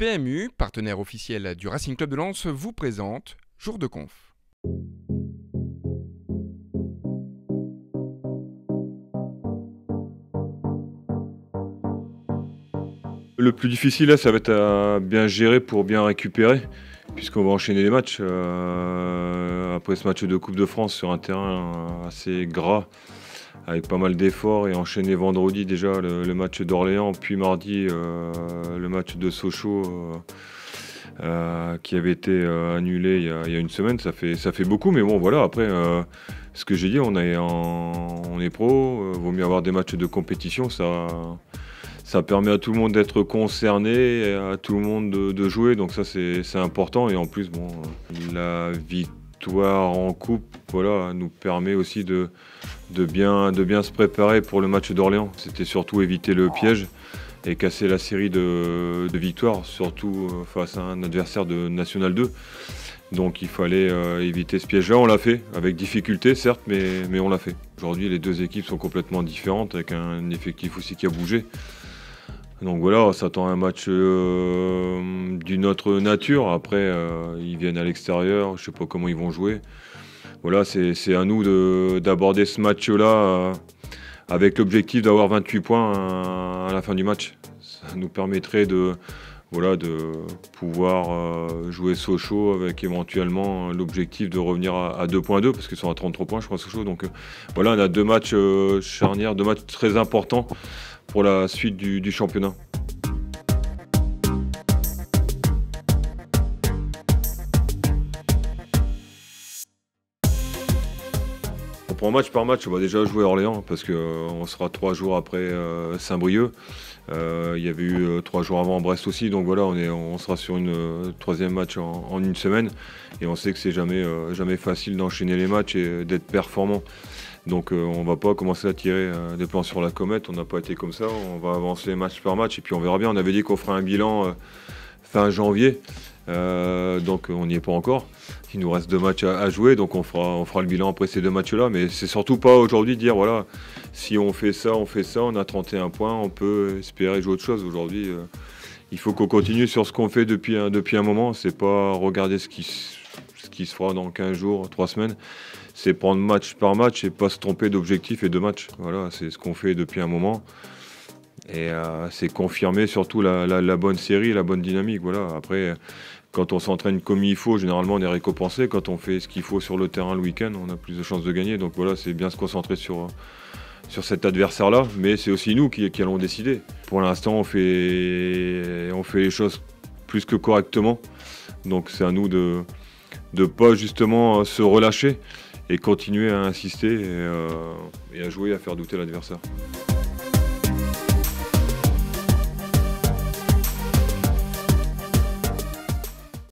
PMU, partenaire officiel du Racing Club de Lens, vous présente Jour de Conf. Le plus difficile là, ça va être à bien gérer pour bien récupérer, puisqu'on va enchaîner les matchs. Après ce match de Coupe de France sur un terrain assez gras, avec pas mal d'efforts, et enchaîner vendredi déjà le match d'Orléans, puis mardi le match de Sochaux qui avait été annulé il y a une semaine. Ça fait beaucoup, mais bon voilà, après ce que j'ai dit, on est pro, vaut mieux avoir des matchs de compétition, ça permet à tout le monde d'être concerné, et à tout le monde de jouer, donc ça c'est important. Et en plus, bon, la victoire en coupe, voilà, nous permet aussi de bien se préparer pour le match d'Orléans. C'était surtout éviter le piège et casser la série de victoires, surtout face à un adversaire de National 2. Donc il fallait éviter ce piège-là. On l'a fait, avec difficulté certes, mais on l'a fait. Aujourd'hui, les deux équipes sont complètement différentes, avec un effectif aussi qui a bougé. Donc voilà, on s'attend à un match d'une autre nature. Après, ils viennent à l'extérieur, je ne sais pas comment ils vont jouer. Voilà, c'est à nous d'aborder ce match-là avec l'objectif d'avoir 28 points à la fin du match. Ça nous permettrait de pouvoir jouer Sochaux avec éventuellement l'objectif de revenir à 2,2 parce qu'ils sont à 33 points, je crois, Sochaux. Donc voilà, on a deux matchs charnières, deux matchs très importants pour la suite du championnat. On prend match par match, on va déjà jouer Orléans parce qu'on sera 3 jours après Saint-Brieuc. Il y avait eu 3 jours avant Brest aussi, donc voilà, on sera sur une troisième match en une semaine. Et on sait que c'est jamais facile d'enchaîner les matchs et d'être performant. Donc on va pas commencer à tirer des plans sur la comète, on n'a pas été comme ça, on va avancer match par match et puis on verra bien. On avait dit qu'on ferait un bilan fin janvier, donc on n'y est pas encore. Il nous reste 2 matchs à jouer, donc on fera le bilan après ces 2 matchs-là. Mais c'est surtout pas aujourd'hui de dire voilà, si on fait ça, on a 31 points, on peut espérer jouer autre chose. Aujourd'hui, il faut qu'on continue sur ce qu'on fait depuis un moment. C'est pas regarder ce qui se fera dans 15 jours, 3 semaines. C'est prendre match par match et pas se tromper d'objectif et de match. Voilà, c'est ce qu'on fait depuis un moment. Et c'est confirmer surtout la bonne série, la bonne dynamique. Voilà. Après, quand on s'entraîne comme il faut, généralement on est récompensé. Quand on fait ce qu'il faut sur le terrain le week-end, on a plus de chances de gagner. Donc voilà, c'est bien se concentrer sur cet adversaire-là. Mais c'est aussi nous qui allons décider. Pour l'instant, on fait les choses plus que correctement. Donc c'est à nous de pas justement se relâcher et continuer à insister et à jouer, à faire douter l'adversaire.